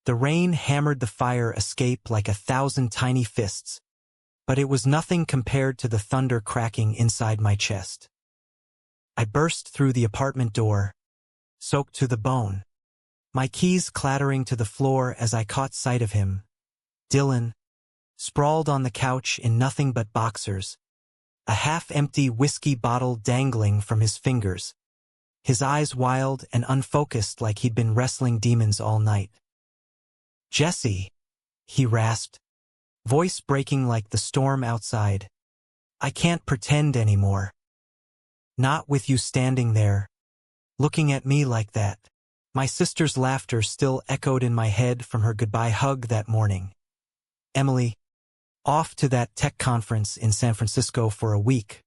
The rain hammered the fire escape like 1,000 tiny fists, but it was nothing compared to the thunder cracking inside my chest. I burst through the apartment door, soaked to the bone, my keys clattering to the floor as I caught sight of him, Dylan, sprawled on the couch in nothing but boxers, a half-empty whiskey bottle dangling from his fingers, his eyes wild and unfocused like he'd been wrestling demons all night. "Jesse," he rasped, voice breaking like the storm outside. "I can't pretend anymore. Not with you standing there, looking at me like that." My sister's laughter still echoed in my head from her goodbye hug that morning. Emily, off to that tech conference in San Francisco for a week,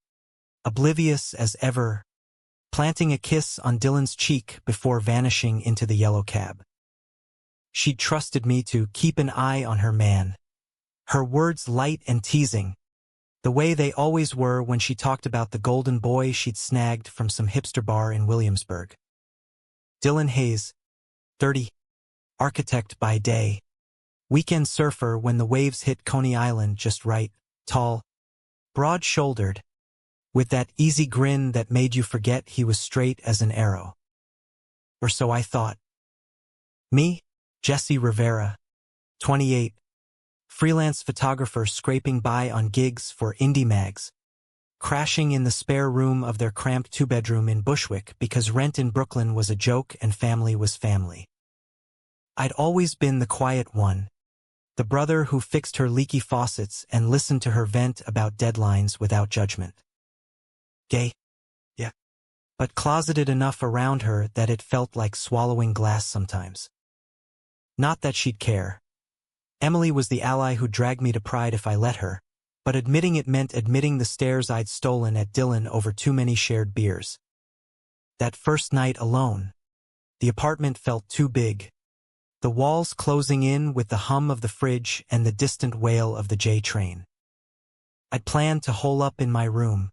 oblivious as ever, planting a kiss on Dylan's cheek before vanishing into the yellow cab. She'd trusted me to keep an eye on her man. Her words light and teasing, the way they always were when she talked about the golden boy she'd snagged from some hipster bar in Williamsburg. Dylan Hayes, 30, architect by day, weekend surfer when the waves hit Coney Island just right, tall, broad-shouldered, with that easy grin that made you forget he was straight as an arrow. Or so I thought. Me, Jesse Rivera, 28, freelance photographer scraping by on gigs for indie mags, crashing in the spare room of their cramped two-bedroom in Bushwick because rent in Brooklyn was a joke and family was family. I'd always been the quiet one, the brother who fixed her leaky faucets and listened to her vent about deadlines without judgment. Gay? Yeah. But closeted enough around her that it felt like swallowing glass sometimes. Not that she'd care. Emily was the ally who dragged me to Pride if I let her, but admitting it meant admitting the stares I'd stolen at Dylan over too many shared beers. That first night alone, the apartment felt too big, the walls closing in with the hum of the fridge and the distant wail of the J train. I'd planned to hole up in my room,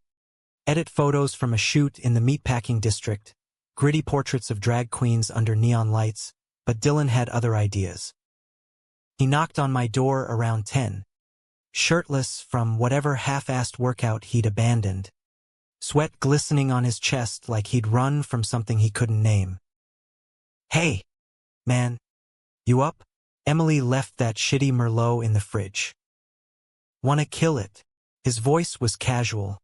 edit photos from a shoot in the meatpacking district, gritty portraits of drag queens under neon lights, but Dylan had other ideas. He knocked on my door around 10, shirtless from whatever half-assed workout he'd abandoned, sweat glistening on his chest like he'd run from something he couldn't name. "Hey, man, you up?" Emily left that shitty Merlot in the fridge. "Wanna kill it?" His voice was casual,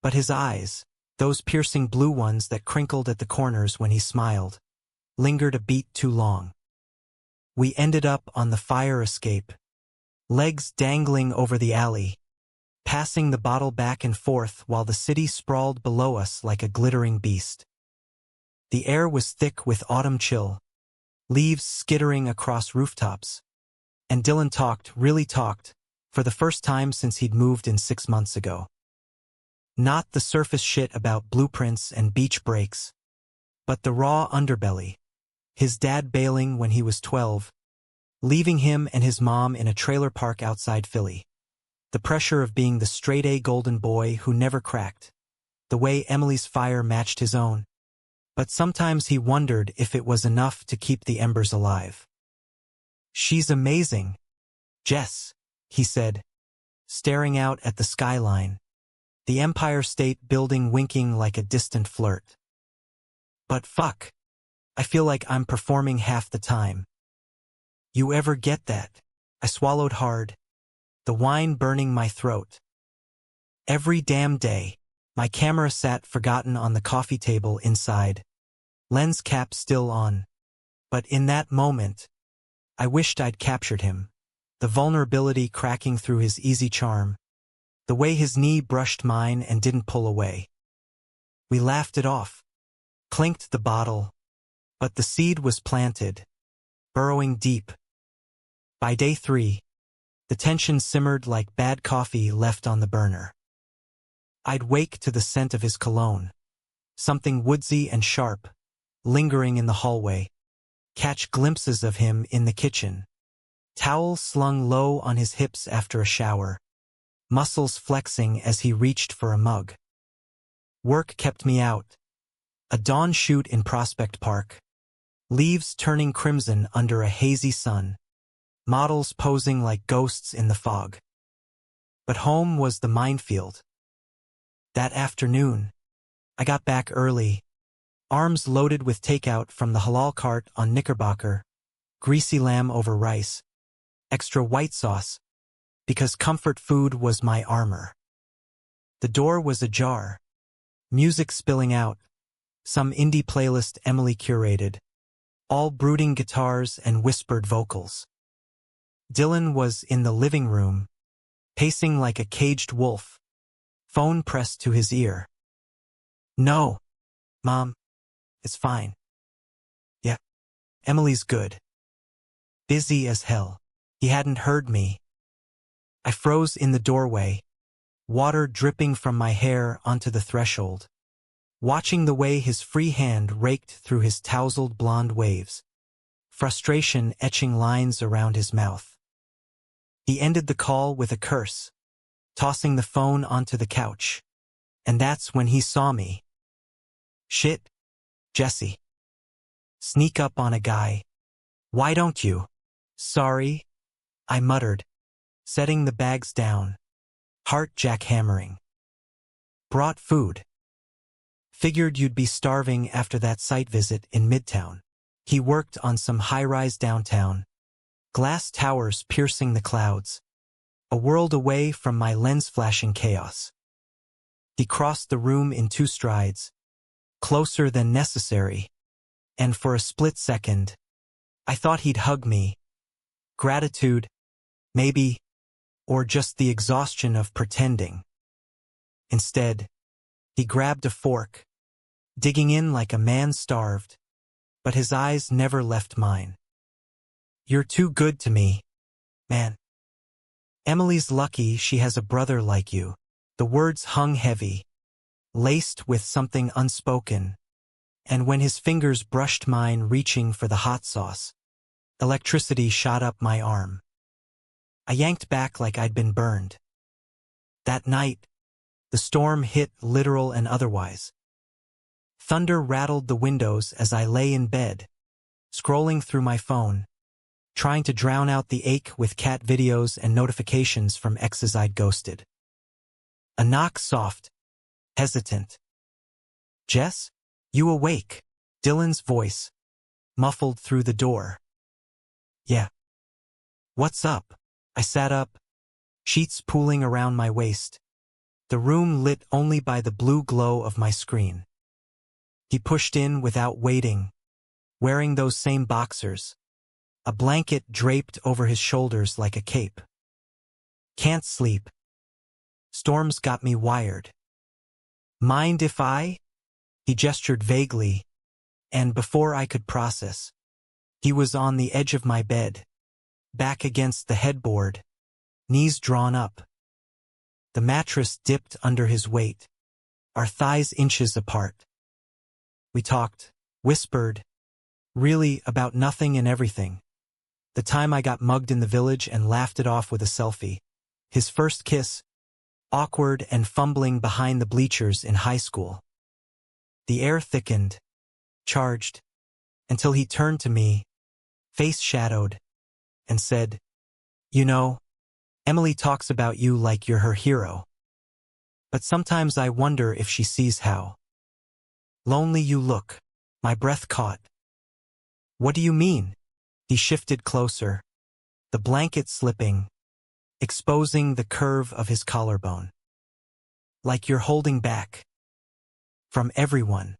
but his eyes, those piercing blue ones that crinkled at the corners when he smiled, lingered a beat too long. We ended up on the fire escape, legs dangling over the alley, passing the bottle back and forth while the city sprawled below us like a glittering beast. The air was thick with autumn chill, leaves skittering across rooftops, and Dylan really talked, for the first time since he'd moved in 6 months ago. Not the surface shit about blueprints and beach breaks, but the raw underbelly. His dad bailing when he was 12, leaving him and his mom in a trailer park outside Philly. The pressure of being the straight-A golden boy who never cracked. The way Emily's fire matched his own. But sometimes he wondered if it was enough to keep the embers alive. "She's amazing, Jess," he said, staring out at the skyline, the Empire State Building winking like a distant flirt. "But fuck. I feel like I'm performing half the time." "You ever get that?" I swallowed hard, the wine burning my throat. "Every damn day." My camera sat forgotten on the coffee table inside, lens cap still on. But in that moment, I wished I'd captured him, the vulnerability cracking through his easy charm, the way his knee brushed mine and didn't pull away. We laughed it off, clinked the bottle, but the seed was planted, burrowing deep. By day 3, the tension simmered like bad coffee left on the burner. I'd wake to the scent of his cologne, something woodsy and sharp, lingering in the hallway, catch glimpses of him in the kitchen, towel slung low on his hips after a shower, muscles flexing as he reached for a mug. Work kept me out. A dawn shoot in Prospect Park, leaves turning crimson under a hazy sun, models posing like ghosts in the fog. But home was the minefield. That afternoon, I got back early, arms loaded with takeout from the halal cart on Knickerbocker, greasy lamb over rice, extra white sauce, because comfort food was my armor. The door was ajar, music spilling out, some indie playlist Emily curated, all brooding guitars and whispered vocals. Dylan was in the living room, pacing like a caged wolf, phone pressed to his ear. "No, Mom, it's fine. Yeah, Emily's good." Busy as hell. He hadn't heard me. I froze in the doorway, water dripping from my hair onto the threshold, watching the way his free hand raked through his tousled blonde waves, frustration etching lines around his mouth. He ended the call with a curse, tossing the phone onto the couch. And that's when he saw me. "Shit, Jesse. Sneak up on a guy. Why don't you?" "Sorry," I muttered, setting the bags down, heart jackhammering. "Brought food. Figured you'd be starving after that site visit in Midtown." He worked on some high-rise downtown, glass towers piercing the clouds, a world away from my lens-flashing chaos. He crossed the room in 2 strides, closer than necessary, and for a split second, I thought he'd hug me. Gratitude, maybe, or just the exhaustion of pretending. Instead, he grabbed a fork, digging in like a man starved, but his eyes never left mine. "You're too good to me, man. Emily's lucky she has a brother like you." The words hung heavy, laced with something unspoken, and when his fingers brushed mine reaching for the hot sauce, electricity shot up my arm. I yanked back like I'd been burned. That night, the storm hit literal and otherwise. Thunder rattled the windows as I lay in bed, scrolling through my phone, trying to drown out the ache with cat videos and notifications from exes I'd ghosted. A knock, soft, hesitant. "Jess, you awake?" Dylan's voice, muffled through the door. "Yeah." "What's up?" I sat up, sheets pooling around my waist, the room lit only by the blue glow of my screen. He pushed in without waiting, wearing those same boxers, a blanket draped over his shoulders like a cape. "Can't sleep. Storm's got me wired." "Mind if I?" He gestured vaguely, and before I could process, he was on the edge of my bed, back against the headboard, knees drawn up. The mattress dipped under his weight, our thighs inches apart. We talked, whispered, really about nothing and everything. The time I got mugged in the village and laughed it off with a selfie. His first kiss, awkward and fumbling behind the bleachers in high school. The air thickened, charged, until he turned to me, face shadowed, and said, "You know, Emily talks about you like you're her hero. But sometimes I wonder if she sees how lonely you look." My breath caught. "What do you mean?" He shifted closer, the blanket slipping, exposing the curve of his collarbone. "Like you're holding back. From everyone.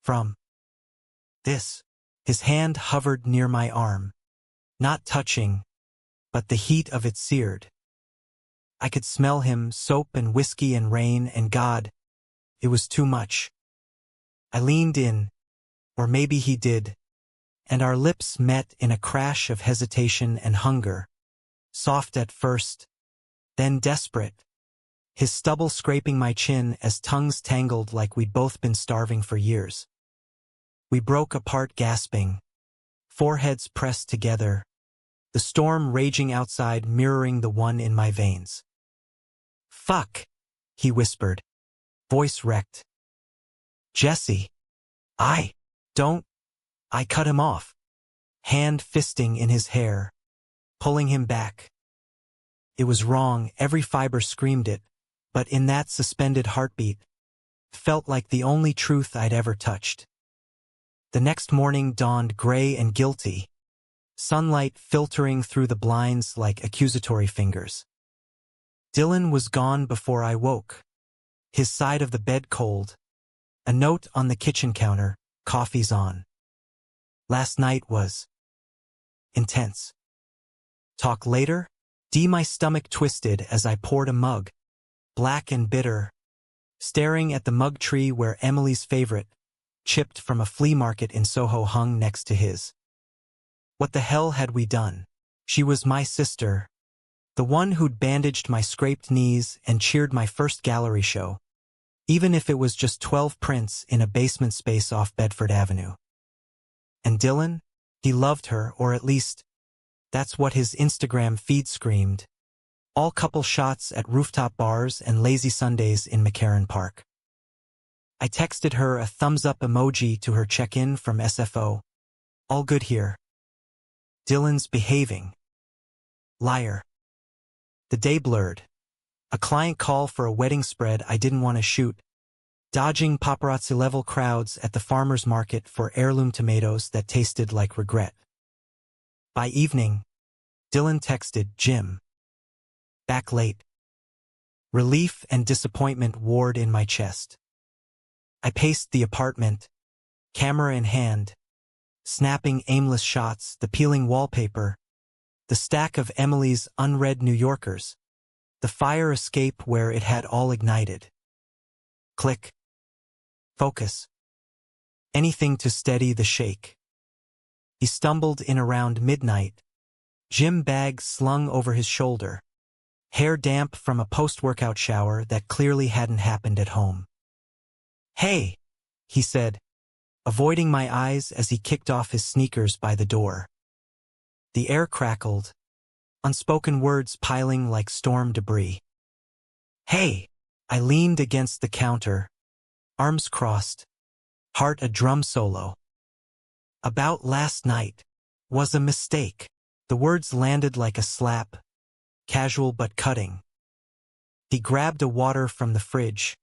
From this." His hand hovered near my arm, not touching, but the heat of it seared. I could smell him, soap and whiskey and rain, and God, it was too much. I leaned in, or maybe he did, and our lips met in a crash of hesitation and hunger, soft at first, then desperate, his stubble scraping my chin as tongues tangled like we'd both been starving for years. We broke apart gasping, foreheads pressed together, the storm raging outside mirroring the one in my veins. "Fuck," he whispered, voice wrecked. "Jesse, I don't." I cut him off, hand fisting in his hair, pulling him back. It was wrong, every fiber screamed it, but in that suspended heartbeat, felt like the only truth I'd ever touched. The next morning dawned gray and guilty, sunlight filtering through the blinds like accusatory fingers. Dylan was gone before I woke, his side of the bed cold, a note on the kitchen counter, coffee's on. Last night was intense. Talk later? My stomach twisted as I poured a mug, black and bitter, staring at the mug tree where Emily's favorite, chipped from a flea market in Soho, hung next to his. What the hell had we done? She was my sister, the one who'd bandaged my scraped knees and cheered my first gallery show, even if it was just 12 prints in a basement space off Bedford Avenue. And Dylan? He loved her, or at least, that's what his Instagram feed screamed. All couple shots at rooftop bars and lazy Sundays in McCarran Park. I texted her a thumbs-up emoji to her check-in from SFO. All good here. Dylan's behaving. Liar. The day blurred. A client call for a wedding spread I didn't want to shoot. Dodging paparazzi-level crowds at the farmer's market for heirloom tomatoes that tasted like regret. By evening, Dylan texted Jim. Back late. Relief and disappointment warred in my chest. I paced the apartment, camera in hand, snapping aimless shots, the peeling wallpaper, the stack of Emily's unread New Yorkers, the fire escape where it had all ignited. Click. Focus. Anything to steady the shake. He stumbled in around midnight, gym bag slung over his shoulder, hair damp from a post-workout shower that clearly hadn't happened at home. Hey, he said, avoiding my eyes as he kicked off his sneakers by the door. The air crackled, unspoken words piling like storm debris. Hey, I leaned against the counter, arms crossed, heart a drum solo. About last night was a mistake. The words landed like a slap, casual but cutting. He grabbed a water from the fridge,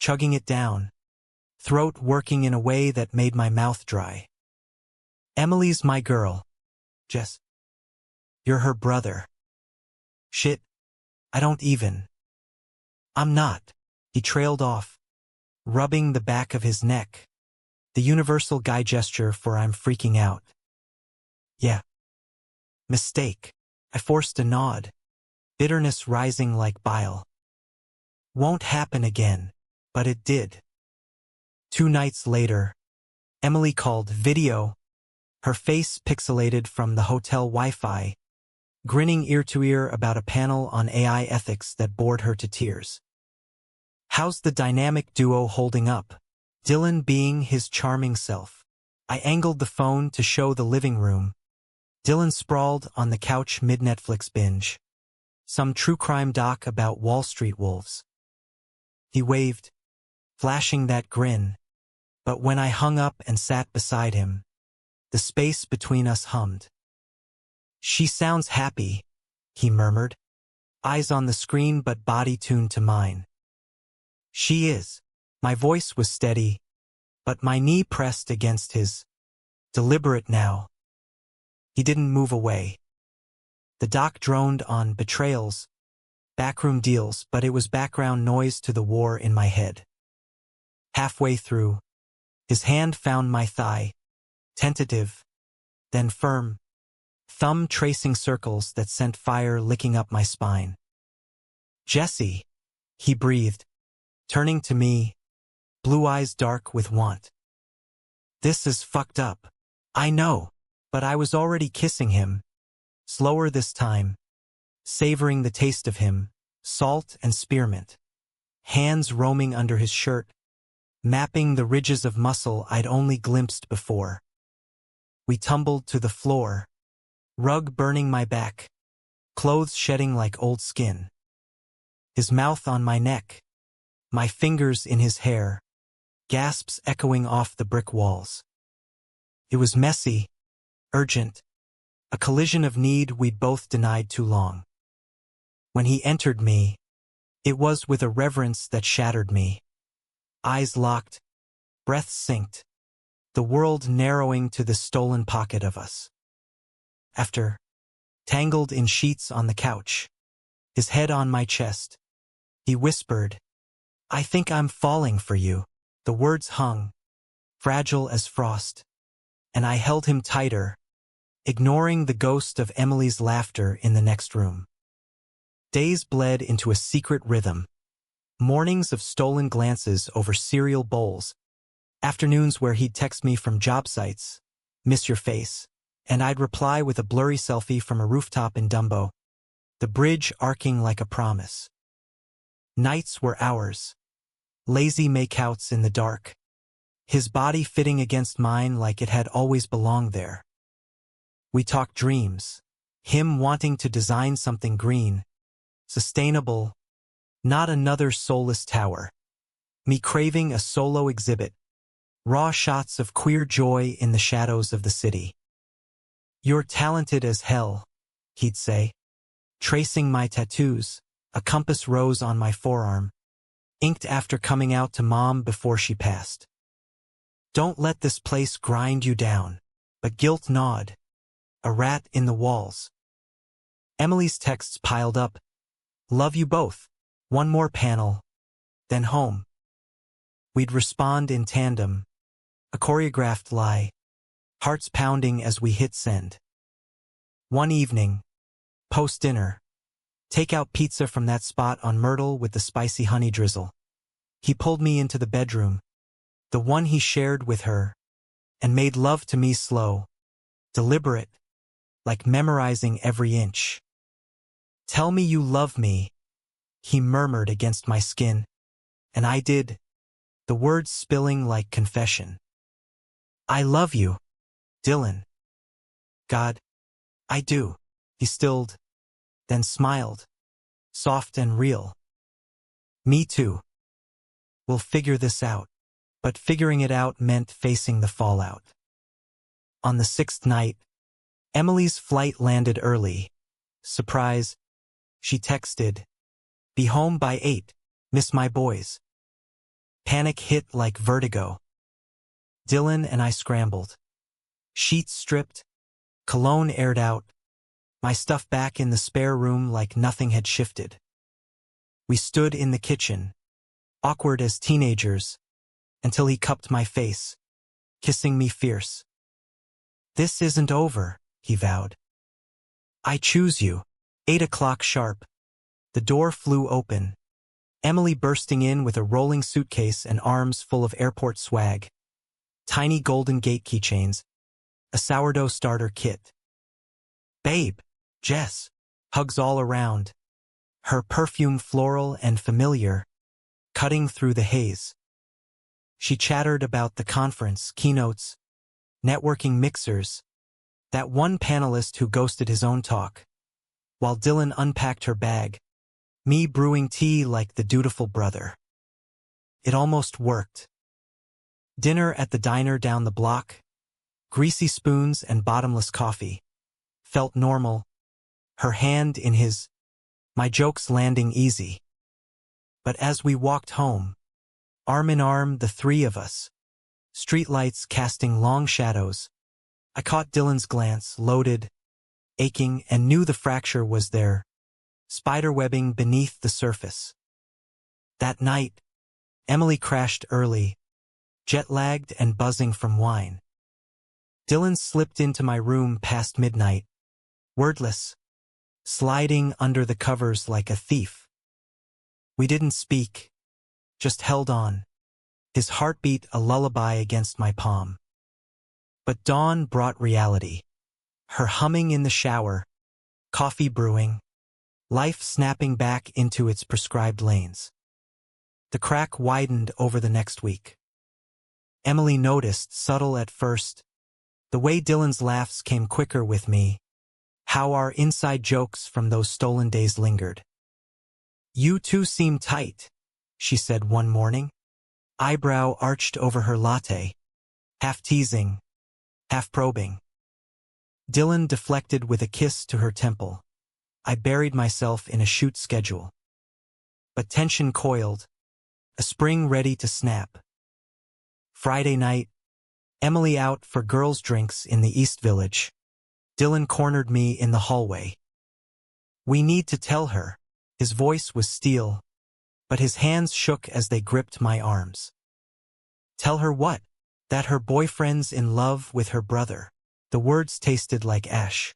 chugging it down, throat working in a way that made my mouth dry. Emily's my girl. Jess. You're her brother. Shit. I don't even. I'm not. He trailed off, rubbing the back of his neck. The universal guy gesture for I'm freaking out. Yeah. Mistake. I forced a nod, bitterness rising like bile. Won't happen again, but it did. 2 nights later, Emily called video, her face pixelated from the hotel Wi-Fi, grinning ear to ear about a panel on AI ethics that bored her to tears. How's the dynamic duo holding up? Dylan being his charming self. I angled the phone to show the living room. Dylan sprawled on the couch mid-Netflix binge. Some true crime doc about Wall Street wolves. He waved, flashing that grin, but when I hung up and sat beside him, the space between us hummed. She sounds happy, he murmured, eyes on the screen but body tuned to mine. She is. My voice was steady, but my knee pressed against his. Deliberate now. He didn't move away. The doc droned on betrayals, backroom deals, but it was background noise to the war in my head. Halfway through, his hand found my thigh, tentative, then firm, thumb tracing circles that sent fire licking up my spine. Jessie, he breathed, turning to me, blue eyes dark with want. This is fucked up. I know, but I was already kissing him, slower this time, savoring the taste of him, salt and spearmint, hands roaming under his shirt, mapping the ridges of muscle I'd only glimpsed before. We tumbled to the floor, rug burning my back, clothes shedding like old skin. His mouth on my neck, my fingers in his hair, gasps echoing off the brick walls. It was messy, urgent, a collision of need we'd both denied too long. When he entered me, it was with a reverence that shattered me. Eyes locked, breath synced, the world narrowing to the stolen pocket of us. After, tangled in sheets on the couch, his head on my chest, he whispered, "I think I'm falling for you." The words hung, fragile as frost, and I held him tighter, ignoring the ghost of Emily's laughter in the next room. Days bled into a secret rhythm. Mornings of stolen glances over cereal bowls, afternoons where he'd text me from job sites, "Miss your face," and I'd reply with a blurry selfie from a rooftop in Dumbo, the bridge arcing like a promise. Nights were ours, lazy makeouts in the dark, his body fitting against mine like it had always belonged there. We talked dreams, him wanting to design something green, sustainable, not another soulless tower. Me craving a solo exhibit, raw shots of queer joy in the shadows of the city. "You're talented as hell," he'd say, tracing my tattoos, a compass rose on my forearm, inked after coming out to Mom before she passed. "Don't let this place grind you down." But guilt gnawed, a rat in the walls. Emily's texts piled up. "Love you both." One more panel, then home. We'd respond in tandem, a choreographed lie, hearts pounding as we hit send. One evening, post-dinner, take-out pizza from that spot on Myrtle with the spicy honey drizzle. He pulled me into the bedroom, the one he shared with her, and made love to me slow, deliberate, like memorizing every inch. "Tell me you love me," he murmured against my skin, and I did, the words spilling like confession. "I love you, Dylan." "God, I do," he stilled, then smiled, soft and real. "Me too. We'll figure this out." But figuring it out meant facing the fallout. On the 6th night, Emily's flight landed early. Surprise, she texted, "Be home by 8, miss my boys." Panic hit like vertigo. Dylan and I scrambled. Sheets stripped, cologne aired out, my stuff back in the spare room like nothing had shifted. We stood in the kitchen, awkward as teenagers, until he cupped my face, kissing me fierce. "This isn't over," he vowed. "I choose you." 8 o'clock sharp. The door flew open, Emily bursting in with a rolling suitcase and arms full of airport swag. Tiny golden gate keychains, a sourdough starter kit. "Babe, Jess," hugs all around, her perfume floral and familiar, cutting through the haze. She chattered about the conference, keynotes, networking mixers, that one panelist who ghosted his own talk, while Dylan unpacked her bag, me brewing tea like the dutiful brother. It almost worked. Dinner at the diner down the block, greasy spoons and bottomless coffee, felt normal, her hand in his, my jokes landing easy. But as we walked home, arm in arm the three of us, streetlights casting long shadows, I caught Dylan's glance, loaded, aching, and knew the fracture was there, spiderwebbing beneath the surface. That night, Emily crashed early, jet-lagged and buzzing from wine. Dylan slipped into my room past midnight, wordless, sliding under the covers like a thief. We didn't speak, just held on, his heartbeat a lullaby against my palm. But dawn brought reality, her humming in the shower, coffee brewing, life snapping back into its prescribed lanes. The crack widened over the next week. Emily noticed, subtle at first, the way Dylan's laughs came quicker with me, how our inside jokes from those stolen days lingered. "You two seem tight," she said one morning, eyebrow arched over her latte, half teasing, half probing. Dylan deflected with a kiss to her temple. I buried myself in a shoot schedule. But tension coiled, a spring ready to snap. Friday night, Emily out for girls' drinks in the East Village. Dylan cornered me in the hallway. "We need to tell her." His voice was steel, but his hands shook as they gripped my arms. "Tell her what?" "That her boyfriend's in love with her brother." The words tasted like ash.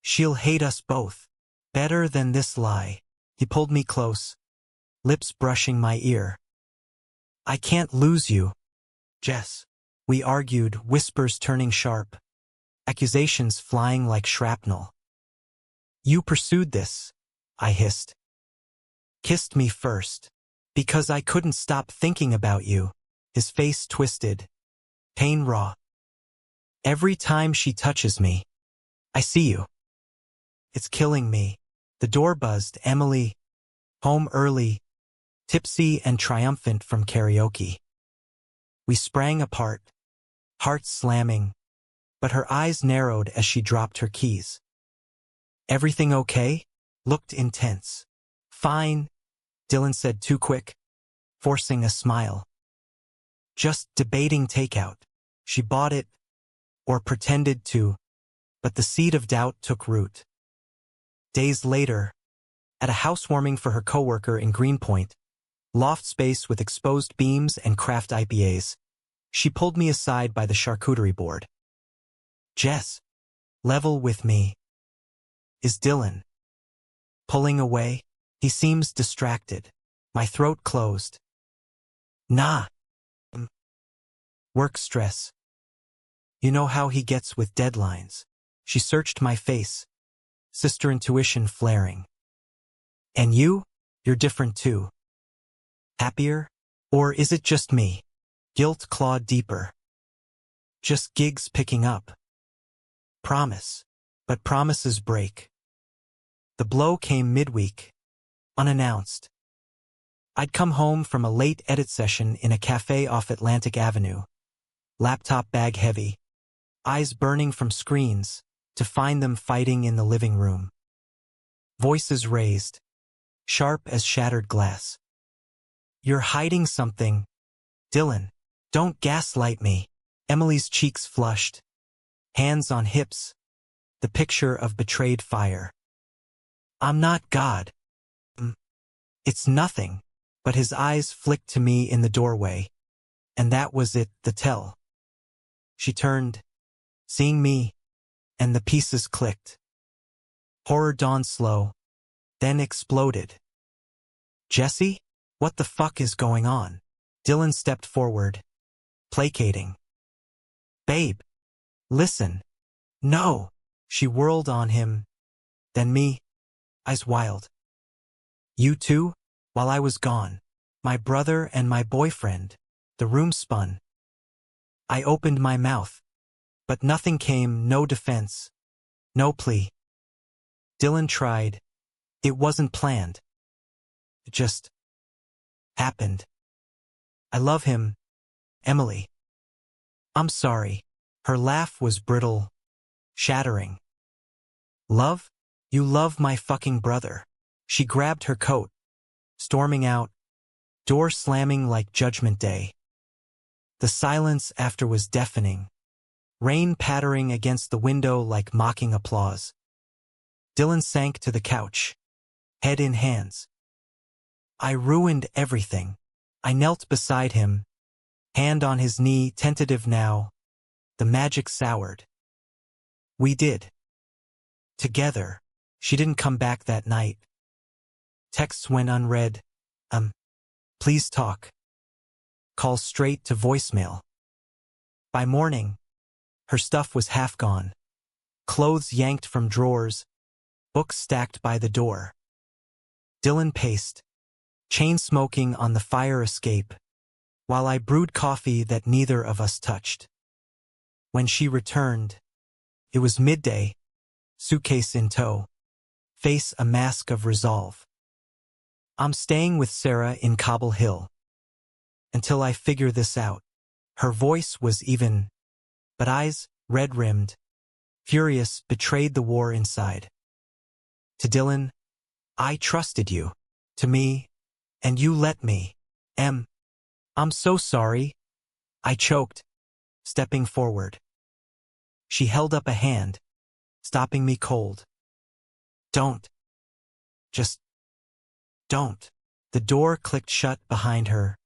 "She'll hate us both. Better than this lie." He pulled me close, lips brushing my ear. "I can't lose you, Jess." We argued, whispers turning sharp, accusations flying like shrapnel. "You pursued this," I hissed. "Kissed me first. Because I couldn't stop thinking about you." His face twisted, pain raw. "Every time she touches me, I see you. It's killing me." The door buzzed. Emily, home early, tipsy and triumphant from karaoke. We sprang apart, hearts slamming, but her eyes narrowed as she dropped her keys. "Everything okay?" Looked intense. "Fine," Dylan said too quick, forcing a smile. "Just debating takeout." She bought it, or pretended to, but the seed of doubt took root. Days later, at a housewarming for her coworker in Greenpoint, loft space with exposed beams and craft IPAs, she pulled me aside by the charcuterie board. "Jess, level with me." "Is Dylan pulling away?" He seems distracted. My throat closed. "Nah. Work stress. You know how he gets with deadlines." She searched my face, sister intuition flaring. "And you? You're different too. Happier? Or is it just me?" Guilt clawed deeper. "Just gigs picking up. Promise." But promises break. The blow came midweek, unannounced. I'd come home from a late edit session in a cafe off Atlantic Avenue, laptop bag heavy, eyes burning from screens, to find them fighting in the living room. Voices raised, sharp as shattered glass. "You're hiding something, Dylan. Don't gaslight me." Emily's cheeks flushed, hands on hips, the picture of betrayed fire. "I'm not God." "It's nothing." But his eyes flicked to me in the doorway, and that was it, the tell. She turned, seeing me, and the pieces clicked. Horror dawned slow, then exploded. "Jesse, what the fuck is going on?" Dylan stepped forward, placating. "Babe, listen." "No." She whirled on him, then me, eyes wild. "You too?" While I was gone, my brother and my boyfriend. The room spun. I opened my mouth, but nothing came, no defense, no plea. Dylan tried. It wasn't planned. It just happened. "I love him, Emily." "I'm sorry." Her laugh was brittle, shattering. "Love? You love my fucking brother." She grabbed her coat, storming out, door slamming like Judgment Day. The silence after was deafening, rain pattering against the window like mocking applause. Dylan sank to the couch, head in hands. "I ruined everything." I knelt beside him, hand on his knee, tentative now. The magic soured. "We did. Together." She didn't come back that night. Texts went unread. Please talk. Call straight to voicemail. By morning, her stuff was half gone. Clothes yanked from drawers, books stacked by the door. Dylan paced, chain smoking on the fire escape, while I brewed coffee that neither of us touched. When she returned, it was midday, suitcase in tow, face a mask of resolve. "I'm staying with Sarah in Cobble Hill. Until I figure this out." Her voice was even, but eyes, red-rimmed, furious, betrayed the war inside. To Dylan, I trusted you. To me, and you let me. I'm so sorry. I choked, stepping forward. She held up a hand, stopping me cold. Don't. Just don't. The door clicked shut behind her,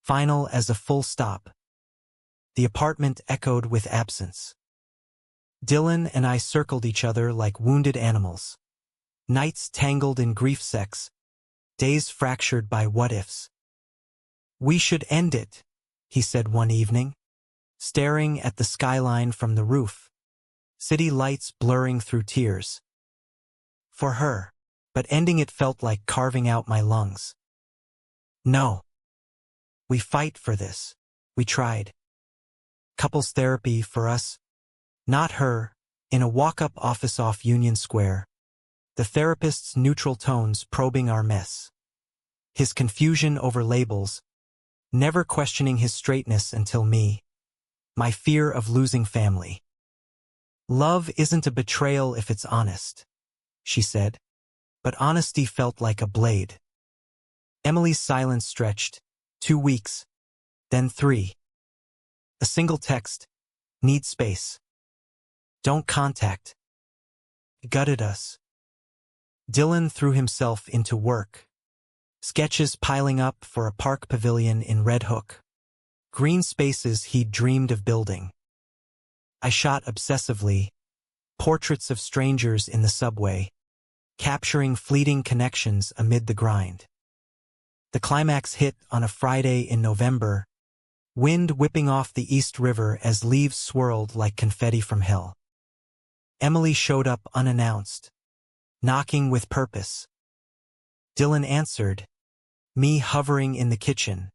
final as a full stop. The apartment echoed with absence. Dylan and I circled each other like wounded animals. Nights tangled in grief sex, days fractured by what-ifs. We should end it, he said one evening, staring at the skyline from the roof, city lights blurring through tears. For her, but ending it felt like carving out my lungs. No. We fight for this. We tried. Couples therapy for us. Not her, in a walk-up office off Union Square. The therapist's neutral tones probing our mess. His confusion over labels, never questioning his straightness until me. My fear of losing family. Love isn't a betrayal if it's honest, she said, but honesty felt like a blade. Emily's silence stretched, 2 weeks, then 3. A single text, need space. Don't contact. Gutted us. Dylan threw himself into work. Sketches piling up for a park pavilion in Red Hook. Green spaces he'd dreamed of building. I shot obsessively, portraits of strangers in the subway, capturing fleeting connections amid the grind. The climax hit on a Friday in November, wind whipping off the East River as leaves swirled like confetti from hell. Emily showed up unannounced, knocking with purpose. Dylan answered, me hovering in the kitchen,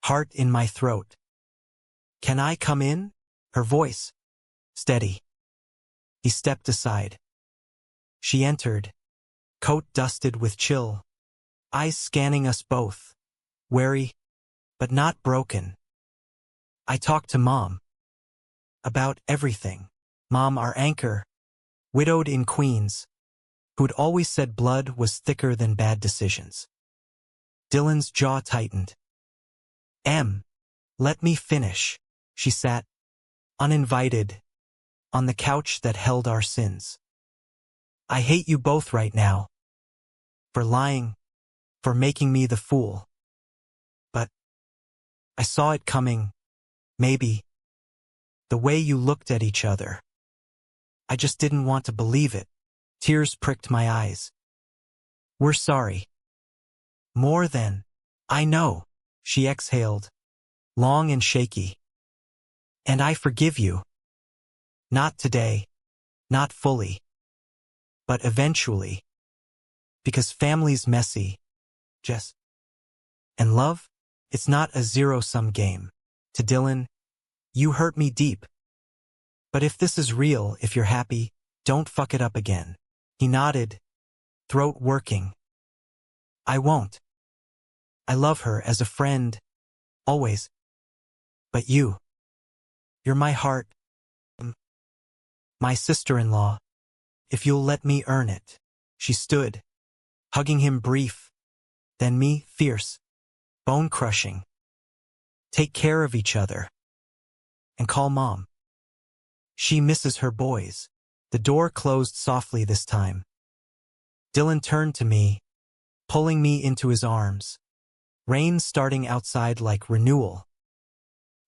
heart in my throat. Can I come in? Her voice, steady. He stepped aside. She entered, coat dusted with chill, eyes scanning us both, wary, but not broken. I talked to Mom. About everything. Mom, our anchor, widowed in Queens, who'd always said blood was thicker than bad decisions. Dylan's jaw tightened. Let me finish. She sat, uninvited, on the couch that held our sins. I hate you both right now. For lying, for making me the fool. But I saw it coming, maybe. The way you looked at each other. I just didn't want to believe it. Tears pricked my eyes. We're sorry. More than I know, she exhaled, long and shaky. And I forgive you. Not today, not fully. But eventually. Because family's messy, Jess. And love? It's not a zero-sum game. To Dylan, you hurt me deep. But if this is real, if you're happy, don't fuck it up again. He nodded, throat working. I won't. I love her as a friend, always. But you're my heart, my sister-in-law, if you'll let me earn it. She stood, hugging him brief, then me, fierce, bone-crushing. Take care of each other. And call Mom. She misses her boys. The door closed softly this time. Dylan turned to me, pulling me into his arms. Rain starting outside like renewal.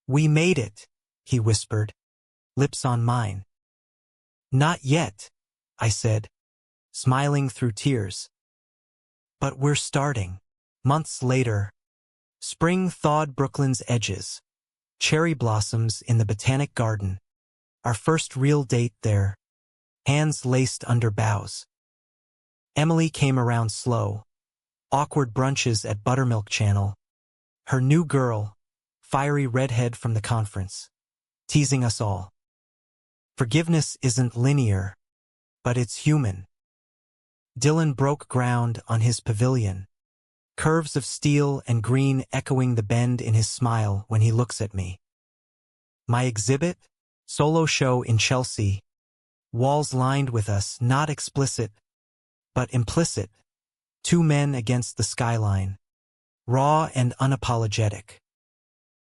We made it, he whispered, lips on mine. Not yet, I said, smiling through tears. But we're starting. Months later, spring thawed Brooklyn's edges. Cherry blossoms in the Botanic Garden. Our first real date there. Hands laced under bows. Emily came around slow. Awkward brunches at Buttermilk Channel. Her new girl, fiery redhead from the conference, teasing us all. Forgiveness isn't linear, but it's human. Dylan broke ground on his pavilion. Curves of steel and green echoing the bend in his smile when he looks at me. My exhibit? Solo show in Chelsea. Walls lined with us, not explicit, but implicit. Two men against the skyline. Raw and unapologetic.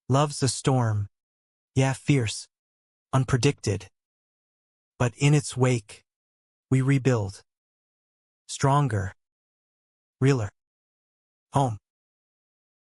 Love's a storm. Yeah, fierce. Unpredicted. But in its wake, we rebuild. Stronger. Realer. Home.